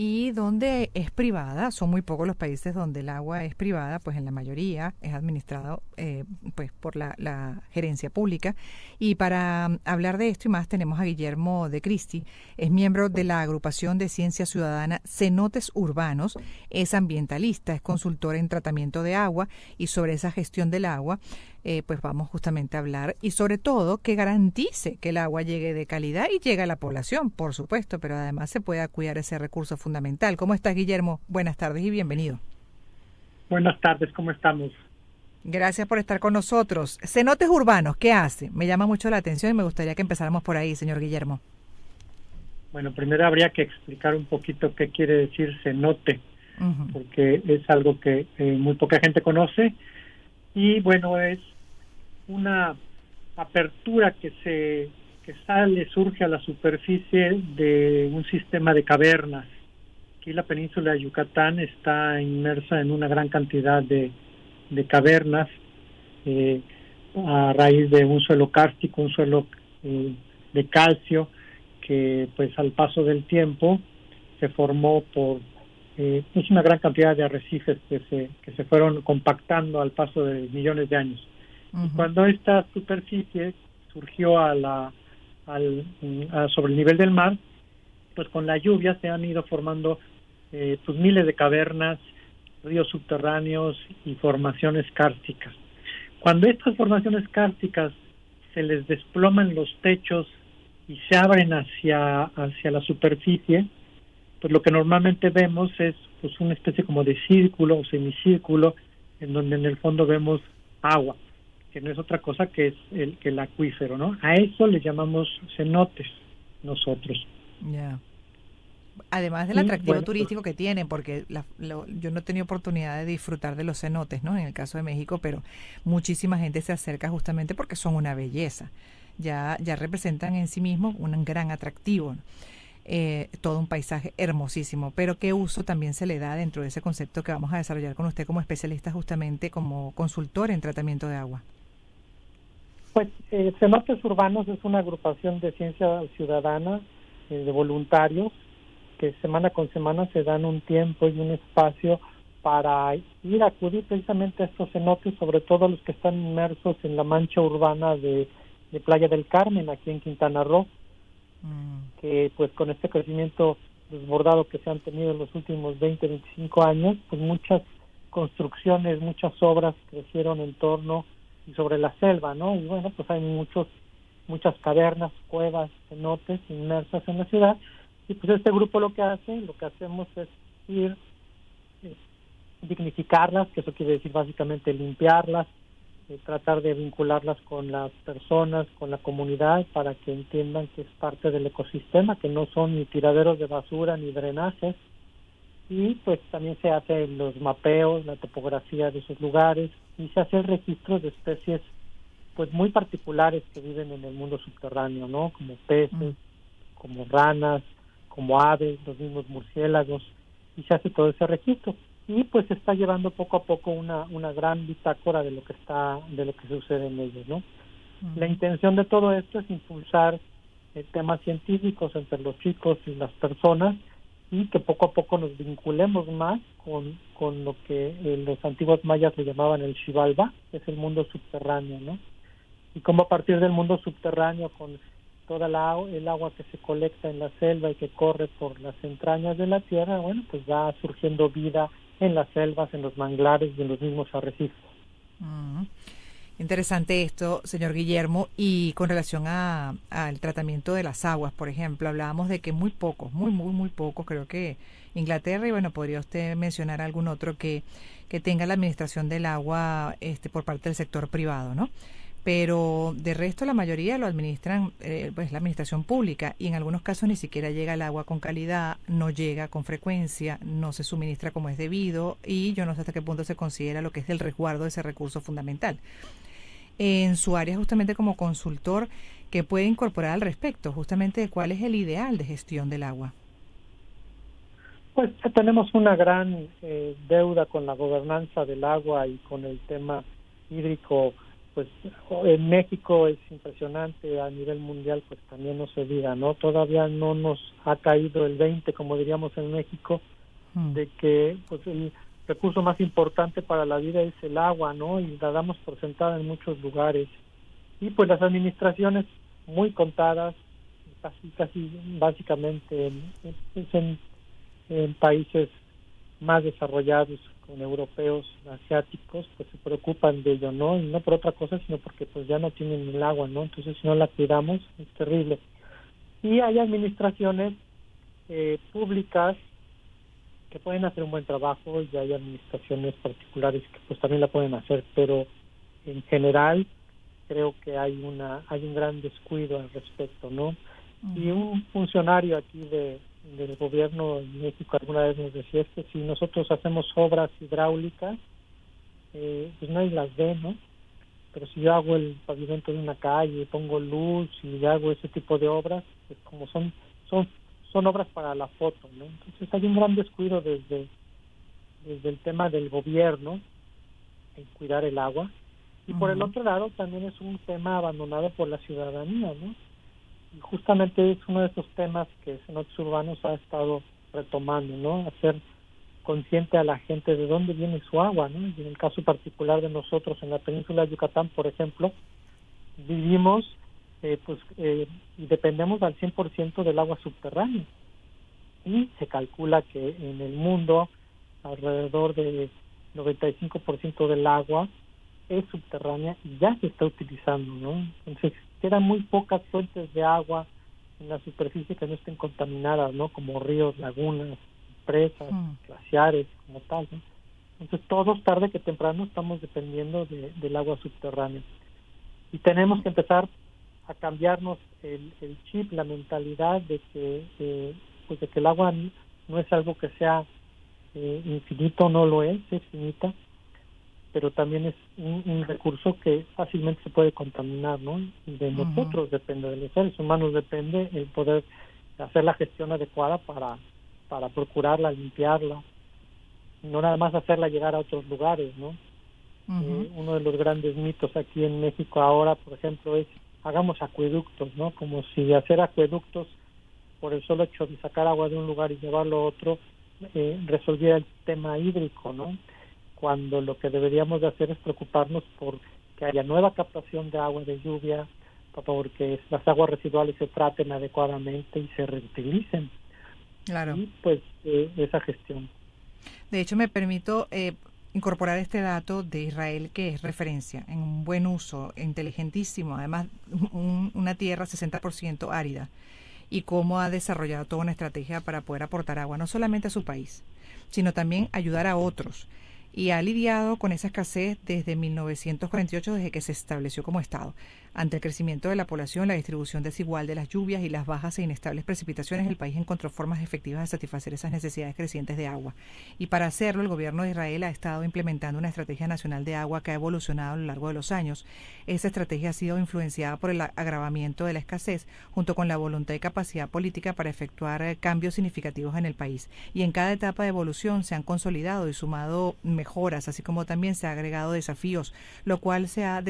y donde es privada. Son muy pocos los países donde el agua es privada, pues en la mayoría es administrado pues por la gerencia pública. Y para hablar de esto y más tenemos a Guillermo de Cristi, es miembro de la agrupación de ciencia ciudadana Cenotes Urbanos, es ambientalista, es consultor en tratamiento de agua y sobre esa gestión del agua. Pues vamos justamente a hablar y sobre todo que garantice que el agua llegue de calidad y llegue a la población, por supuesto, pero además se pueda cuidar ese recurso fundamental. ¿Cómo estás, Guillermo? Buenas tardes y bienvenido. Buenas tardes, ¿cómo estamos? Gracias por estar con nosotros. Cenotes urbanos, ¿qué hace? Me llama mucho la atención y me gustaría que empezáramos por ahí, señor Guillermo. Bueno, primero habría que explicar un poquito qué quiere decir cenote, Uh-huh. porque es algo que muy poca gente conoce y bueno, es una apertura que surge a la superficie de un sistema de cavernas. Aquí la península de Yucatán está inmersa en una gran cantidad de cavernas eh, a raíz de un suelo kárstico, un suelo de calcio que pues al paso del tiempo se formó por es una gran cantidad de arrecifes que se fueron compactando al paso de millones de años. Y Uh-huh. cuando esta superficie surgió sobre el nivel del mar, pues con la lluvia se han ido formando pues miles de cavernas, ríos subterráneos y formaciones kársticas. Cuando estas formaciones kársticas se les desploman los techos y se abren hacia la superficie, pues lo que normalmente vemos es pues una especie como de círculo o semicírculo en donde en el fondo vemos agua, que no es otra cosa que es el acuífero, ¿no? A eso le llamamos cenotes nosotros. Ya. Yeah. Además del Y atractivo bueno, pues turístico que tienen, porque yo no he tenido oportunidad de disfrutar de los cenotes, ¿no? En el caso de México, pero muchísima gente se acerca justamente porque son una belleza. Ya representan en sí mismos un gran atractivo, ¿no? Todo un paisaje hermosísimo. Pero ¿qué uso también se le da dentro de ese concepto que vamos a desarrollar con usted como especialista, justamente como consultor en tratamiento de agua? Cenotes Urbanos es una agrupación de ciencia ciudadana de voluntarios que semana con semana se dan un tiempo y un espacio para ir a acudir precisamente a estos cenotes, sobre todo los que están inmersos en la mancha urbana de Playa del Carmen, aquí en Quintana Roo, que pues con este crecimiento desbordado que se han tenido en los últimos 20, 25 años, pues muchas construcciones, muchas obras crecieron en torno y sobre la selva, ¿no? Y bueno, pues hay muchas cavernas, cuevas, cenotes inmersas en la ciudad. Y pues este grupo lo que hacemos es ir, eh, dignificarlas, que eso quiere decir básicamente limpiarlas, tratar de vincularlas con las personas, con la comunidad, para que entiendan que es parte del ecosistema, que no son ni tiraderos de basura ni drenajes. Y pues también se hacen los mapeos, la topografía de esos lugares, y se hace el registro de especies pues muy particulares que viven en el mundo subterráneo, ¿no? Como peces, como ranas, como aves, los mismos murciélagos, y se hace todo ese registro. Y pues se está llevando poco a poco una gran bitácora de lo que sucede en ellos, ¿no? La intención de todo esto es impulsar temas científicos entre los chicos y las personas, y que poco a poco nos vinculemos más con lo que los antiguos mayas le llamaban el Xibalbá, que es el mundo subterráneo, ¿no? Y como a partir del mundo subterráneo, con toda el agua que se colecta en la selva y que corre por las entrañas de la tierra, bueno, pues va surgiendo vida en las selvas, en los manglares y en los mismos arrecifes. Interesante esto, señor Guillermo, y con relación al tratamiento de las aguas, por ejemplo, hablábamos de que muy pocos, muy pocos, creo que Inglaterra, y bueno, podría usted mencionar algún otro que tenga la administración del agua por parte del sector privado, ¿no? Pero de resto la mayoría lo administran pues la administración pública, y en algunos casos ni siquiera llega el agua con calidad, no llega con frecuencia, no se suministra como es debido, y yo no sé hasta qué punto se considera lo que es el resguardo de ese recurso fundamental. En su área justamente como consultor, ¿qué puede incorporar al respecto justamente de cuál es el ideal de gestión del agua? Pues tenemos una gran deuda con la gobernanza del agua y con el tema hídrico, pues en México es impresionante, a nivel mundial pues también no se diga, ¿no? Todavía no nos ha caído el 20, como diríamos en México, de que pues el recurso más importante para la vida es el agua, ¿no? Y la damos por sentada en muchos lugares. Y pues las administraciones muy contadas, casi básicamente en países más desarrollados, con europeos, asiáticos, pues se preocupan de ello, ¿no? Y no por otra cosa, sino porque pues ya no tienen el agua, ¿no? Entonces si no la cuidamos es terrible. Y hay administraciones públicas que pueden hacer un buen trabajo y hay administraciones particulares que pues también la pueden hacer, pero en general creo que hay un gran descuido al respecto, ¿no? Y un funcionario aquí del gobierno de México alguna vez nos decía, es que si nosotros hacemos obras hidráulicas, pues nadie las ve, ¿no? Pero si yo hago el pavimento de una calle, pongo luz y hago ese tipo de obras, pues como son obras para la foto, ¿no? Entonces hay un gran descuido desde el tema del gobierno en cuidar el agua. Y por el otro lado también es un tema abandonado por la ciudadanía, ¿no? Y justamente es uno de esos temas que Cenotes Urbanos ha estado retomando, ¿no? Hacer consciente a la gente de dónde viene su agua, ¿no? Y en el caso particular de nosotros en la península de Yucatán, por ejemplo, vivimos y dependemos al 100% del agua subterránea. Y se calcula que en el mundo alrededor de 95% del agua es subterránea y ya se está utilizando, ¿no? Entonces quedan muy pocas fuentes de agua en la superficie que no estén contaminadas, ¿no? Como ríos, lagunas, presas, glaciares, como tal, ¿no? Entonces todos tarde que temprano estamos dependiendo del agua subterránea. Y tenemos que empezar a cambiarnos el chip, la mentalidad de que pues de que el agua no es algo que sea infinito, no lo es finita, pero también es un recurso que fácilmente se puede contaminar, ¿no? Y de nosotros depende, de los seres humanos depende el poder hacer la gestión adecuada para procurarla, limpiarla, no nada más hacerla llegar a otros lugares, ¿no? Uno de los grandes mitos aquí en México ahora, por ejemplo, es hagamos acueductos, ¿no? Como si hacer acueductos por el solo hecho de sacar agua de un lugar y llevarlo a otro resolviera el tema hídrico, ¿no? Cuando lo que deberíamos de hacer es preocuparnos por que haya nueva captación de agua de lluvia, porque las aguas residuales se traten adecuadamente y se reutilicen. Claro. Y pues esa gestión. De hecho, me permito incorporar este dato de Israel, que es referencia en un buen uso, inteligentísimo, además una tierra 60% árida, y cómo ha desarrollado toda una estrategia para poder aportar agua, no solamente a su país, sino también ayudar a otros. Y ha lidiado con esa escasez desde 1948, desde que se estableció como Estado. Ante el crecimiento de la población, la distribución desigual de las lluvias y las bajas e inestables precipitaciones, el país encontró formas efectivas de satisfacer esas necesidades crecientes de agua. Y para hacerlo, el gobierno de Israel ha estado implementando una estrategia nacional de agua que ha evolucionado a lo largo de los años. Esa estrategia ha sido influenciada por el agravamiento de la escasez, junto con la voluntad y capacidad política para efectuar cambios significativos en el país. Y en cada etapa de evolución se han consolidado y sumado mejoras, así como también se ha agregado desafíos, lo cual se ha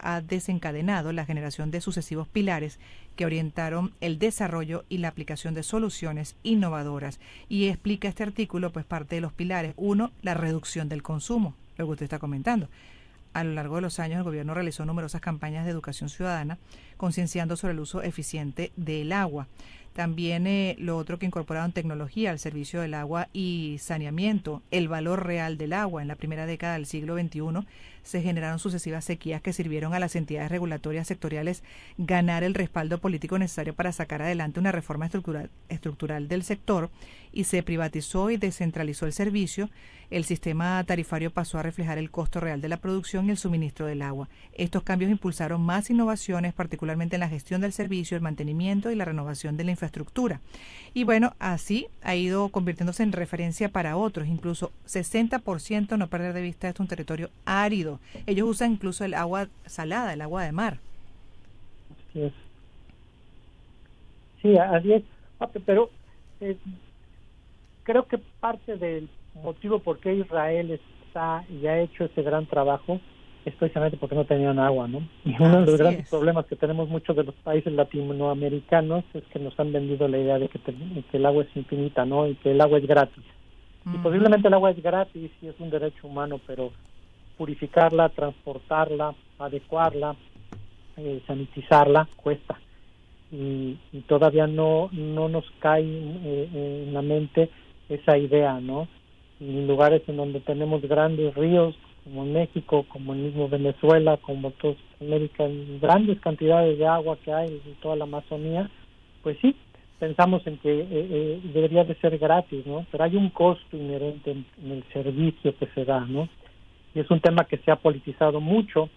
ha desencadenado la generación de sucesivos pilares que orientaron el desarrollo y la aplicación de soluciones innovadoras. Y explica este artículo pues parte de los pilares. Uno, la reducción del consumo, lo que usted está comentando. A lo largo de los años, el gobierno realizó numerosas campañas de educación ciudadana, concienciando sobre el uso eficiente del agua. También lo otro que incorporaron tecnología al servicio del agua y saneamiento, el valor real del agua. En la primera década del siglo XXI se generaron sucesivas sequías que sirvieron a las entidades regulatorias sectoriales ganar el respaldo político necesario para sacar adelante una reforma estructural del sector, y se privatizó y descentralizó el servicio. El sistema tarifario pasó a reflejar el costo real de la producción y el suministro del agua. Estos cambios impulsaron más innovaciones, particularmente en la gestión del servicio, el mantenimiento y la renovación de la infraestructura. Y bueno, así ha ido convirtiéndose en referencia para otros, incluso 60%, no perder de vista, esto es un territorio árido. Ellos usan incluso el agua salada, el agua de mar. Así es. Sí, así es. Pero creo que parte del motivo por qué Israel está y ha hecho ese gran trabajo es precisamente porque no tenían agua, ¿no? Y uno de los grandes es. problemas que tenemos muchos de los países latinoamericanos es que nos han vendido la idea de que el agua es infinita, ¿no? Y que el agua es gratis. Y posiblemente el agua es gratis y es un derecho humano, pero purificarla, transportarla, adecuarla, sanitizarla, cuesta. Y todavía no nos cae en la mente esa idea, ¿no? Y en lugares en donde tenemos grandes ríos, como en México, como en mismo Venezuela, como toda América, en grandes cantidades de agua que hay en toda la Amazonía, pues sí, pensamos en que debería de ser gratis, ¿no? Pero hay un costo inherente en el servicio que se da, ¿no? Y es un tema que se ha politizado mucho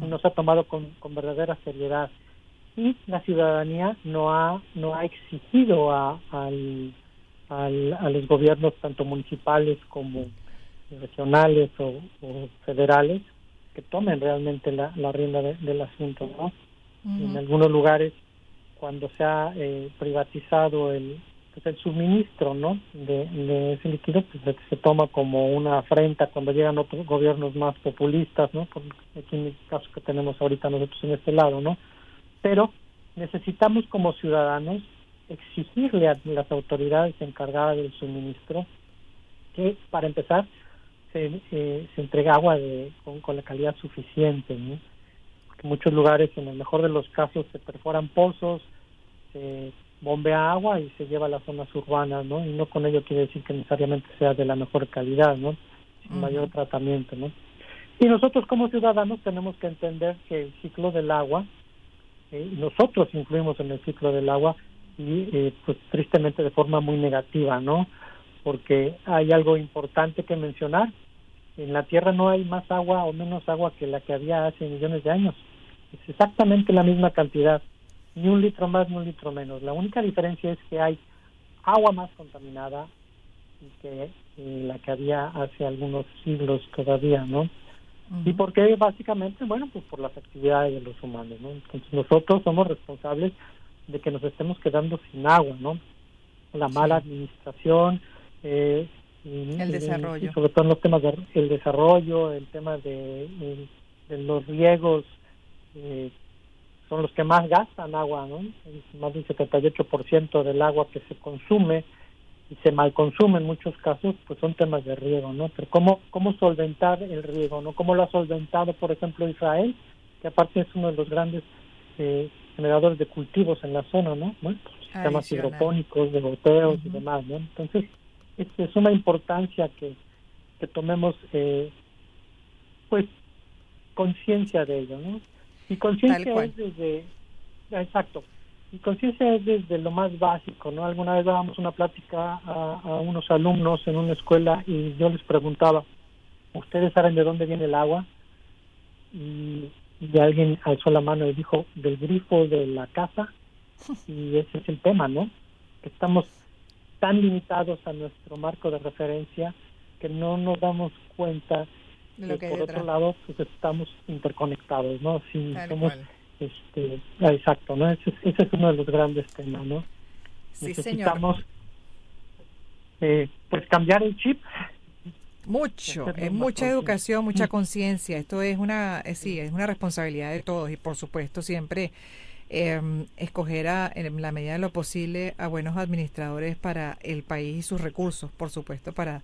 y no se ha tomado con verdadera seriedad. Y la ciudadanía no ha exigido a los gobiernos tanto municipales como regionales o federales que tomen realmente la rienda del asunto, ¿no? En algunos lugares, cuando se ha privatizado el suministro, ¿no? de ese líquido, pues se toma como una afrenta cuando llegan otros gobiernos más populistas, ¿no? Por aquí en el caso que tenemos ahorita nosotros en este lado, ¿no? Pero necesitamos como ciudadanos exigirle a las autoridades encargadas del suministro que, para empezar, se entregue agua con la calidad suficiente, ¿no? Porque en muchos lugares, en el mejor de los casos, se perforan pozos, se bombea agua y se lleva a las zonas urbanas, ¿no? Y no con ello quiere decir que necesariamente sea de la mejor calidad, ¿no? Sin mayor tratamiento, ¿no? Y nosotros como ciudadanos tenemos que entender que el ciclo del agua, nosotros influimos en el ciclo del agua y pues tristemente de forma muy negativa, ¿no? Porque hay algo importante que mencionar. En la Tierra no hay más agua o menos agua que la que había hace millones de años. Es exactamente la misma cantidad, ni un litro más ni un litro menos. La única diferencia es que hay agua más contaminada y que la que había hace algunos siglos todavía, ¿no? ¿Y por qué? Básicamente, bueno, pues por las actividades de los humanos, ¿no? Entonces nosotros somos responsables de que nos estemos quedando sin agua, ¿no? La mala administración, El y desarrollo. sobre todo en los temas del desarrollo, el tema de los riegos, son los que más gastan agua, ¿no? Más del 78% del agua que se consume y se malconsume en muchos casos, pues son temas de riego, ¿no? Pero ¿cómo solventar el riego, no? ¿Cómo lo ha solventado, por ejemplo, Israel, que aparte es uno de los grandes generadores de cultivos en la zona, ¿no? Bueno, pues, sistemas hidropónicos, de goteos y demás, ¿no? Entonces, es una importancia que tomemos, pues, conciencia de ello, ¿no? Y conciencia es desde, exacto, y conciencia es desde lo más básico, ¿no? Alguna vez dábamos una plática a unos alumnos en una escuela y yo les preguntaba, ¿ustedes saben de dónde viene el agua? Y alguien alzó la mano y dijo, del grifo de la casa, y ese es el tema, ¿no? Que estamos tan limitados a nuestro marco de referencia que no nos damos cuenta que por otro lado pues estamos interconectados, ¿no? Sí, somos exacto, ¿no? Ese es uno de los grandes temas, ¿no? Sí, necesitamos pues cambiar el chip. Mucho, es mucha educación, mucha conciencia. Esto es sí, es una responsabilidad de todos y por supuesto siempre escoger en la medida de lo posible a buenos administradores para el país y sus recursos, por supuesto, para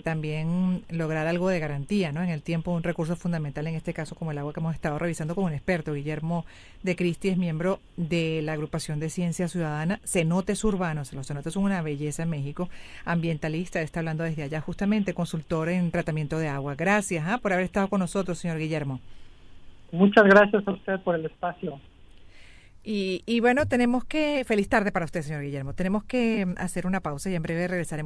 también lograr algo de garantía, ¿no? En el tiempo, un recurso fundamental en este caso como el agua que hemos estado revisando con un experto. Guillermo de Cristi es miembro de la agrupación de Ciencia Ciudadana Cenotes Urbanos. Los cenotes son una belleza en México, ambientalista, está hablando desde allá justamente, consultor en tratamiento de agua. Gracias por haber estado con nosotros, señor Guillermo. Muchas gracias a usted por el espacio. Y bueno, feliz tarde para usted, señor Guillermo. Tenemos que hacer una pausa y en breve regresaremos.